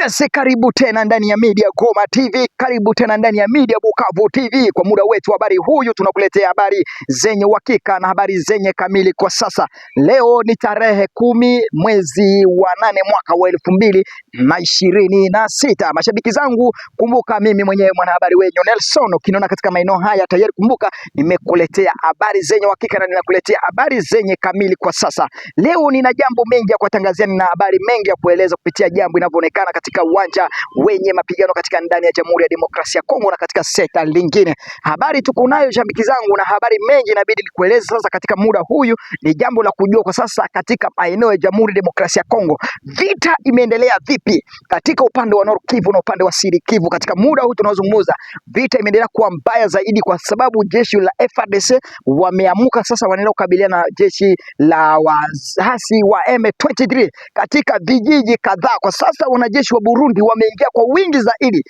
Yes, karibu tena ndani ya Media Goma TV, karibu tena ndani ya Media Bukavu TV. Kwa muda wetu habari huyu tunakuletea habari zenye uhakika na habari zenye kamili kwa sasa. Leo ni tarehe 10 mwezi wa 8 mwaka wa 2026. Mashabiki zangu, kumbuka mimi mwenyewe mwanahabari wenyu Nelson ukiniona katika maeneo haya tayari, kumbuka nimekuletea habari zenye uhakika na ninakuletea habari zenye kamili kwa sasa. Leo nina jambo mengi ya kuwatangazia, nina habari mengi ya kueleza kupitia jambo inavyoonekana katika uwanja wenye mapigano katika ndani ya Jamhuri ya Demokrasia ya Kongo na katika sekta lingine. Habari tuko nayo shabiki zangu, na habari mengi inabidi nikueleze sasa katika muda huyu. Ni jambo la kujua kwa sasa katika maeneo ya Jamhuri ya Demokrasia ya Kongo, vita imeendelea vipi katika upande wa Nord Kivu na upande wa Sud Kivu. Katika muda huu tunazungumza, vita imeendelea kuwa mbaya zaidi kwa sababu jeshi la FARDC wameamuka sasa, wanaenda kukabiliana na jeshi la waasi wa M23 katika vijiji kadhaa. Kwa sasa wanajeshi wa Burundi wameingia kwa wingi zaidi.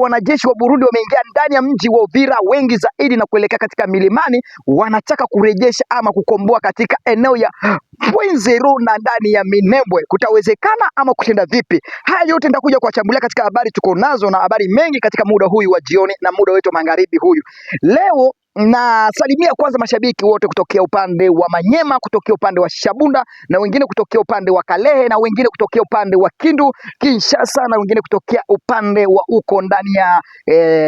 Wanajeshi wa Burundi wameingia ndani ya mji wa Uvira wengi zaidi na kuelekea katika milimani, wanataka kurejesha ama kukomboa katika eneo ya Rwenzori na ndani ya Minembwe. Kutawezekana ama kutenda vipi? Haya yote nitakuja kuwachambulia katika habari tuko nazo, na habari mengi katika muda huyu wa jioni na muda wetu magharibi huyu. Leo na salimia kwanza mashabiki wote kutokea upande wa Manyema, kutokea upande wa Shabunda, na wengine kutokea upande wa Kalehe, na wengine kutokea upande wa Kindu, Kinshasa, na wengine kutokea upande wa uko ndani ya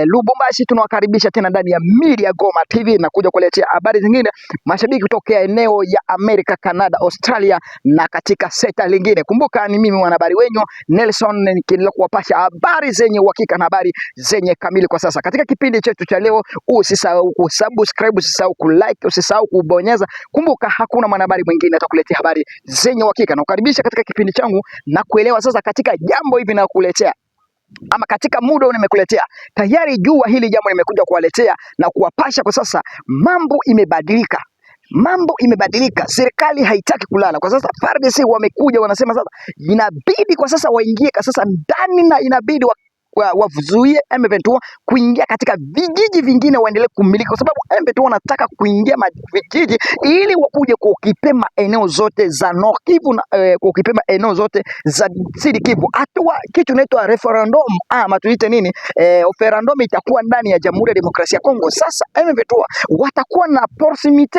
Lubumbashi. Tunawakaribisha tena ndani ya Media Goma TV na kuja kuletea habari zingine, mashabiki kutokea eneo ya Amerika, Canada, Australia na katika sekta lingine. Kumbuka ni mimi mwanahabari wenyu Nelson, nikiendelea kuwapasha habari zenye uhakika na habari zenye kamili kwa sasa. Katika kipindi chetu cha leo, usisahau subscribe, usisahau kulike, usisahau kubonyeza. Kumbuka hakuna mwanahabari mwingine atakuletea habari zenye uhakika, na kukaribisha katika kipindi changu na kuelewa sasa katika jambo hivi na kuletea ama katika muda nimekuletea tayari. Jua hili jambo nimekuja kuwaletea na kuwapasha kwa sasa. Mambo imebadilika, serikali haitaki kulala kwa sasa. FARDC wamekuja wanasema sasa inabidi kwa sasa waingie kwa sasa ndani, na inabidi wavuzuie M23 kuingia katika vijiji vingine, waendelee kumiliki, kwa sababu M23 wanataka kuingia vijiji ili wakuje kukipema eneo zote za Nord Kivu na kukipema eneo zote za Sud Kivu. Hatua kitu inaitwa referendum ama tuite nini, referendum itakuwa ndani ya Jamhuri ya Demokrasia ya Kongo. Sasa M23 watakuwa na proximity,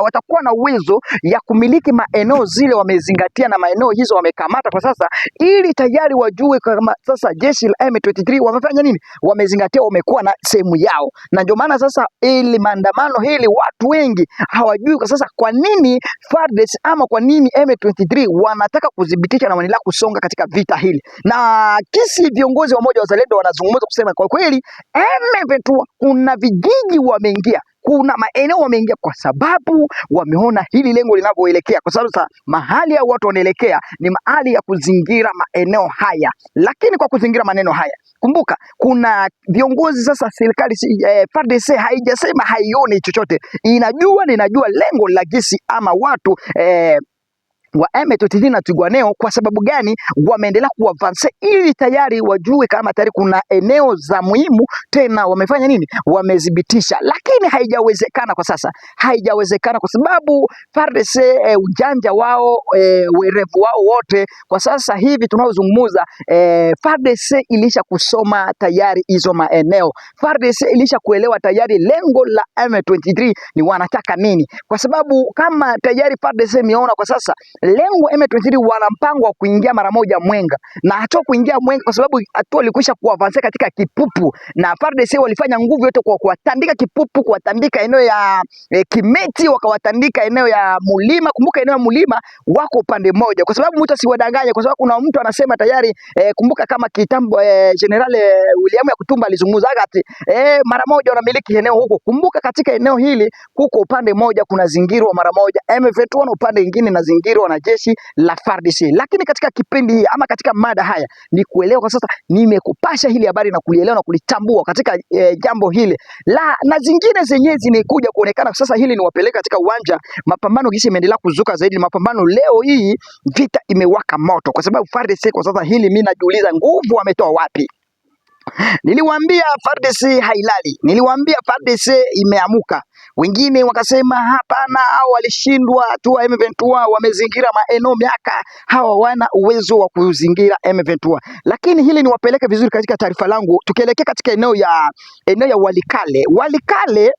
watakuwa na uwezo ya kumiliki maeneo zile wamezingatia, na maeneo hizo wamekamata kwa sasa, ili tayari wajue kama sasa jeshi la M23 wamefanya nini, wamezingatia, wamekuwa na sehemu yao. Na ndio maana sasa ili maandamano hili watu wengi hawajui kwa sasa kwa nini FARDC ama kwa nini M23 wanataka kudhibitisha na wanaendelea kusonga katika vita hili. Na kisi viongozi wa Umoja wa Wazalendo wanazungumza kusema kwa kweli M23 kuna vijiji wameingia, kuna maeneo wameingia, kwa sababu wameona hili lengo linavyoelekea, kwa sababu sasa mahali ya watu wanaelekea ni mahali ya kuzingira maeneo haya. Lakini kwa kuzingira maeneo haya, kumbuka kuna viongozi sasa, serikali FARDC haijasema, haioni chochote, inajua lengo la gisi ama watu wa M23 na Twirwaneho. Kwa sababu gani wameendelea kuadvance, ili tayari wajue kama tayari kuna eneo za muhimu tena wamefanya nini, wamedhibitisha. Lakini haijawezekana kwa sasa, haijawezekana kwa sababu FARDC ujanja wao, werevu wao wote kwa sasa hivi tunaozungumza, FARDC ilisha kusoma tayari hizo maeneo. FARDC ilisha kuelewa tayari lengo la M23 ni wanataka nini, kwa sababu kama tayari FARDC imeona kwa sasa lengo M23 wana mpango wa kuingia mara moja Mwenga, na hatua kuingia Mwenga kwa sababu hatua ilikwisha kuavanse katika Kipupu, na FARDC walifanya nguvu yote kwa kuwatandika Kipupu, kuwatandika eneo ya Kimeti, wakawatandika eneo ya Mulima. Kumbuka eneo ya Mulima wako upande moja, kwa sababu mtu asiwadanganye, kwa sababu kuna mtu anasema tayari kumbuka kama kitambo General William Yakutumba alizungumza ati mara moja wanamiliki eneo huko. Kumbuka katika eneo hili huko upande moja kuna zingiro mara moja M23, na upande mwingine na zingiro na jeshi la FARDC. Lakini katika kipindi hii ama katika mada haya ni kuelewa kwa sasa, nimekupasha hili habari na kulielewa na kulitambua katika jambo hili na zingine zenyewe zimekuja kuonekana sasa. Hili ni wapeleka katika uwanja mapambano, kisi imeendelea kuzuka zaidi mapambano. Leo hii vita imewaka moto kwa sababu FARDC kwa sasa hili mimi najiuliza nguvu wametoa wapi? Niliwaambia FARDC hailali, niliwaambia FARDC imeamuka. Wengine wakasema hapana, hao walishindwa tu, M23 wamezingira maeneo miaka, hawa wana uwezo wa kuzingira M23. Lakini hili ni wapeleke vizuri katika taarifa langu, tukielekea katika eneo ya Walikale. Walikale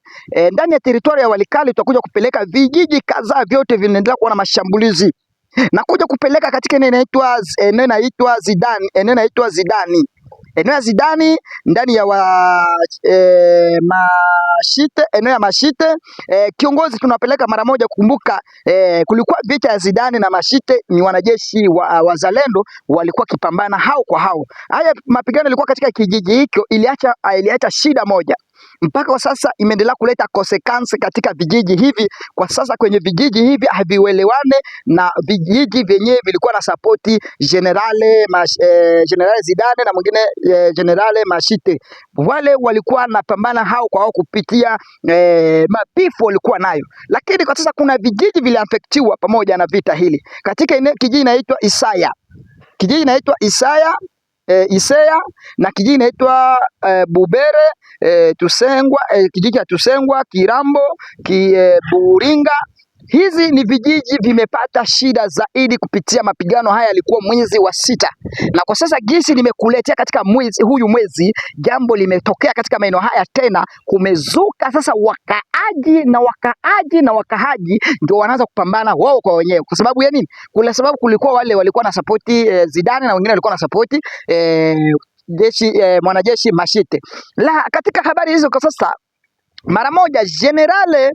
ndani ya teritoria ya Walikale tutakuja kupeleka vijiji kadhaa, vyote vinaendelea kuwa na mashambulizi na kuja kupeleka katika eneo inaitwa Zidani. Eneo ya Zidani ndani ya Mashite, eneo ya Mashite. Kiongozi tunapeleka mara moja. Kumbuka kulikuwa vita ya Zidani na Mashite, ni wanajeshi wa wazalendo walikuwa kipambana hao kwa hao. Haya mapigano yalikuwa katika kijiji hicho, iliacha shida moja mpaka kwa sasa imeendelea kuleta consequence katika vijiji hivi. Kwa sasa kwenye vijiji hivi haviwelewane na vijiji vyenyewe vilikuwa na sapoti Generale Zidane na mwingine Generale Mashite. Wale walikuwa napambana hao kwa hao kupitia mapifu walikuwa nayo, lakini kwa sasa kuna vijiji viliafektiwa pamoja na vita hili. Katika kijiji inaitwa Isaya na kijiji inaitwa Bubere, Tusengwa, kijiji cha Tusengwa, Kirambo, Buringa. Hizi ni vijiji vimepata shida zaidi kupitia mapigano haya, yalikuwa mwezi wa 6. Na kwa sasa gisi nimekuletea katika mwezi jambo limetokea katika maeneo haya tena, kumezuka sasa wakaaji na wakahaji ndio wanaanza kupambana wao kwa wenyewe. Kwa sababu ya nini? Kwa sababu kulikuwa wale walikuwa na support Zidane na wengine walikuwa na support mwanajeshi Mashite. Katika habari hizo kwa sasa mara moja Generale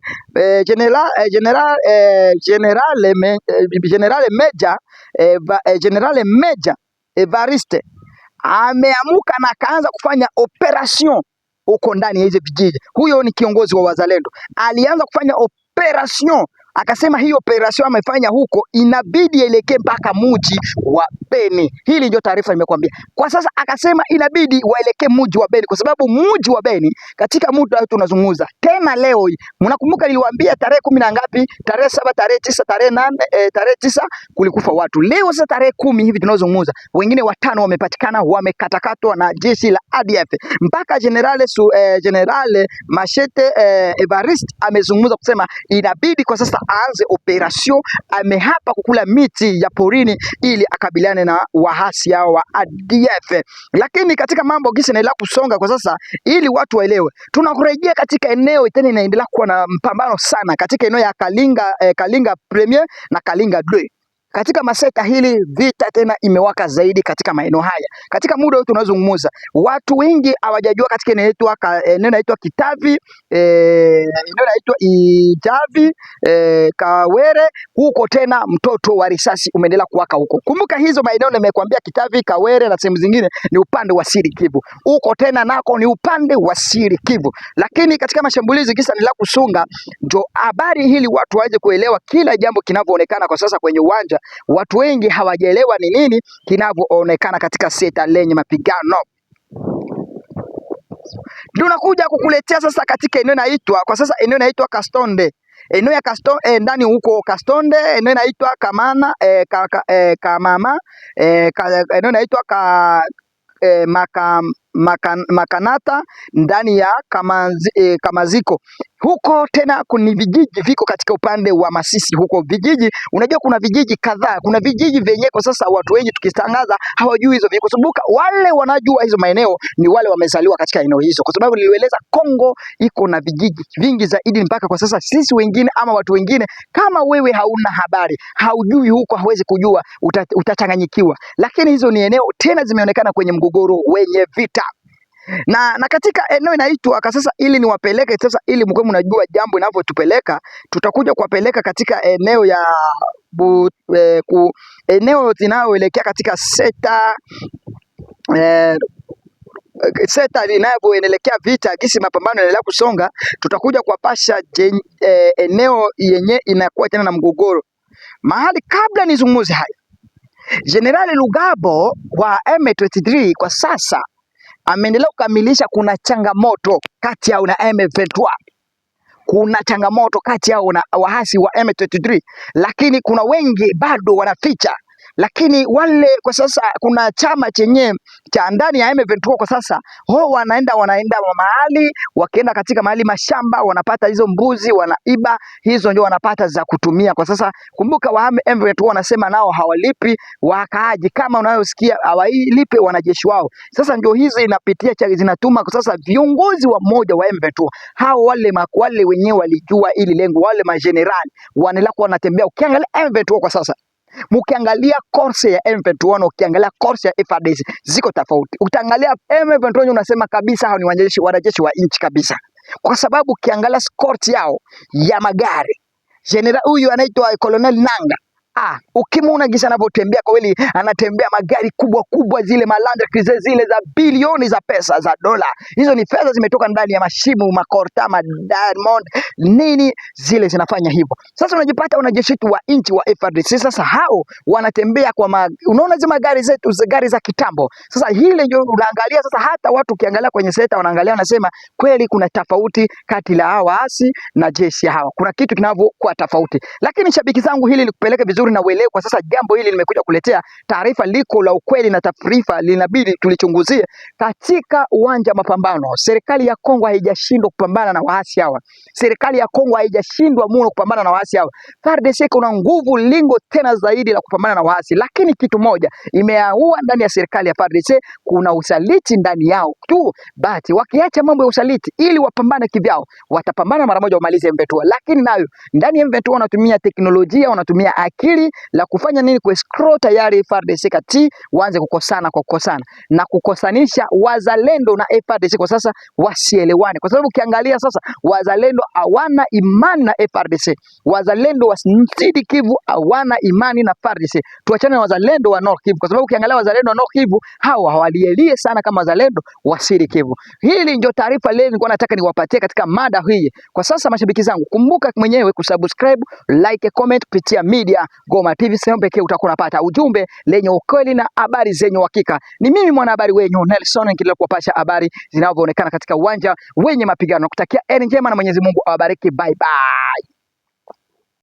Meja Evariste ameamuka na akaanza kufanya operation huko ndani ya hizo vijiji. Huyo ni kiongozi wa wazalendo, alianza kufanya operation. Akasema hii operation amefanya huko inabidi ielekee mpaka mji wa Beni. Hili ndio taarifa nimekwambia. Kwa sasa akasema inabidi waelekee mji wa Beni, kwa sababu mji wa Beni katika muda tunazungumza tena leo hii. Mnakumbuka niliwaambia tarehe 10 na ngapi? Tarehe 7, tarehe 9, tarehe 8, tarehe 9 kulikufa watu. Leo sasa tarehe 10 hivi tunazungumza, wengine 5 wamepatikana wamekatakatwa na jeshi la ADF. Mpaka Generale Mashete Evariste amezungumza kusema inabidi kwa sasa aanze operation. Amehapa kukula miti ya porini ili akabiliane na wahasi hao wa ADF. Lakini katika mambo gisi inaendelea kusonga kwa sasa, ili watu waelewe, tunakurejea katika eneo tena inaendelea kuwa na mpambano sana katika eneo ya Kalinga Premier na Kalinga 2. Katika maseta hili vita tena imewaka zaidi katika maeneo haya. Katika muda huu tunazungumza, watu wengi hawajajua katika eneo inaitwa Kitavi, eneo inaitwa Ijavi, Kawere, huko tena mtoto wa risasi umeendelea kuwaka huko. Kumbuka hizo maeneo nimekuambia, Kitavi, Kawere na sehemu zingine ni upande wa Siri Kivu. Huko tena nako ni upande wa Siri Kivu. Lakini katika mashambulizi kisa ni la kusunga, ndio habari hili watu waje kuelewa kila jambo kinavyoonekana kwa sasa kwenye uwanja. Watu wengi hawajaelewa ni nini kinavyoonekana katika seta lenye mapigano. Ndio nakuja kukuletea sasa katika eneo inaitwa Kastonde. Eneo ya Kastonde ndani huko Kastonde, eneo inaitwa Kamama, eneo inaitwa Makanata ndani ya Kamaziko. Huko tena kuna vijiji viko katika upande wa Masisi huko vijiji. Unajua kuna vijiji kadhaa, kuna vijiji vyenye kwa sasa watu wengi tukitangaza hawajui hizo vijiji, kwa sababu wale wanajua hizo maeneo ni wale wamezaliwa katika eneo hizo, kwa sababu nilieleza Kongo iko na vijiji vingi zaidi. Mpaka kwa sasa sisi wengine ama watu wengine, kama wewe hauna habari, haujui huko, hawezi kujua, utachanganyikiwa. Lakini hizo ni eneo tena zimeonekana kwenye mgogoro wenye vita. Na katika eneo inaitwa sasa, ili niwapeleke sasa, ili mkwe mnajua jambo inavyotupeleka, tutakuja kuwapeleka katika eneo ya eneo zinayoelekea katika seta linavyoendelea vita, gisi mapambano yanaendelea kusonga. Tutakuja kuwapasha eneo yenye inakuwa tena na mgogoro mahali. Kabla nizungumze haya, Generali Lugabo wa M23 kwa sasa ameendelea kukamilisha. Kuna changamoto kati yao na M23, kuna changamoto kati yao na wahasi wa M23, lakini kuna wengi bado wanaficha lakini wale kwa sasa kuna chama chenye cha ndani ya M23 kwa sasa wanaenda mahali, wakienda katika mahali mashamba, wanapata hizo mbuzi, wanaiba hizo, ndio wanapata za kutumia kwa sasa. Kumbuka wa M23 wanasema nao hawalipi wakaaji, kama unayosikia hawalipe wanajeshi wao. Sasa ndio hizi inapitia zinatuma kwa sasa viongozi wa moja wa M23 hao wale wenyewe walijua ili lengo, wale majenerali wanaendelea kuwa wanatembea. Ukiangalia M23 kwa sasa, mkiangalia course ya M23 na ukiangalia course ya FARDC ziko tofauti. Utaangalia M23 unasema kabisa hao ni wanajeshi wa nchi kabisa, kwa sababu ukiangalia course yao ya magari, general huyu anaitwa Colonel Nanga, ukimwona gisa anavyotembea kwa kweli, anatembea magari kubwa kubwa, zile Land Cruiser zile za bilioni za pesa za dola. Hizo ni fedha zimetoka ndani ya mashimu, makorta, diamond nini, zile zinafanya hivyo. Sasa unajipata wanajeshi wa nchi wa FARDC sasa hao wanatembea kwa unaona zile magari zetu, gari za kitambo. Sasa hile ndio unaangalia sasa, hata watu ukiangalia kwenye seta wanaangalia wanasema kweli kuna tofauti kati la hawa waasi na jeshi hawa, kuna kitu kinavyokuwa tofauti. Lakini shabiki zangu, hili likupeleke vizuri na uelewe kwa sasa jambo hili limekuja kuletea taarifa liko la ukweli na taarifa linabidi tulichunguzie katika uwanja wa mapambano. Serikali ya Kongo haijashindwa kupambana na waasi hawa. Serikali ya Kongo haijashindwa mno kupambana na waasi hawa. FARDC kuna nguvu lingo tena zaidi la kupambana na waasi, lakini kitu moja imeaua ndani ya serikali ya FARDC, kuna usaliti ndani yao tu. Basi wakiacha mambo ya usaliti ili wapambane kivyao, watapambana mara moja wamalize M23. Lakini nayo ndani ya M23 wanatumia teknolojia, wanatumia akili la kufanya nini? Kuescrow tayari FARDC kati waanze kukosana na kukosanisha wazalendo na FARDC kwa sasa wasielewane, kwa sababu ukiangalia sasa wazalendo hawana imani na FARDC, wazalendo wa Sud Kivu hawana imani na FARDC. Tuachane na wazalendo wa North Kivu, kwa sababu ukiangalia wazalendo wa North Kivu hao hawalielie sana kama wazalendo wa Sud Kivu. Hili ndio taarifa leo nilikuwa nataka niwapatie katika mada hii. Kwa sasa mashabiki zangu, kumbuka mwenyewe kusubscribe, like, comment kupitia Media Goma TV, sehemu pekee utakuwa unapata ujumbe lenye ukweli na habari zenye uhakika. Ni mimi mwanahabari wenyu Nelson, nikiendelea kuwapasha habari zinavyoonekana katika uwanja wenye mapigano. Nakutakia heri njema na Mwenyezi Mungu awabariki. Bye bye.